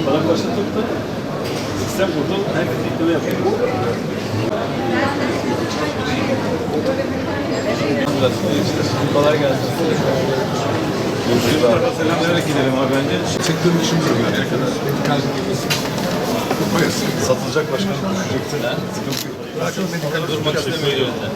Bana başlatıp da sistem burada herkes yükleme yapıyor. Kolay gelsin. Görüşürüz abi. Selamlarla gidelim abi bence. Sektörün işimiz yok yani ne kadar. Medikal Satılacak başkanım düşeceksin. Daha çok medikal Durmak istemiyor yönde.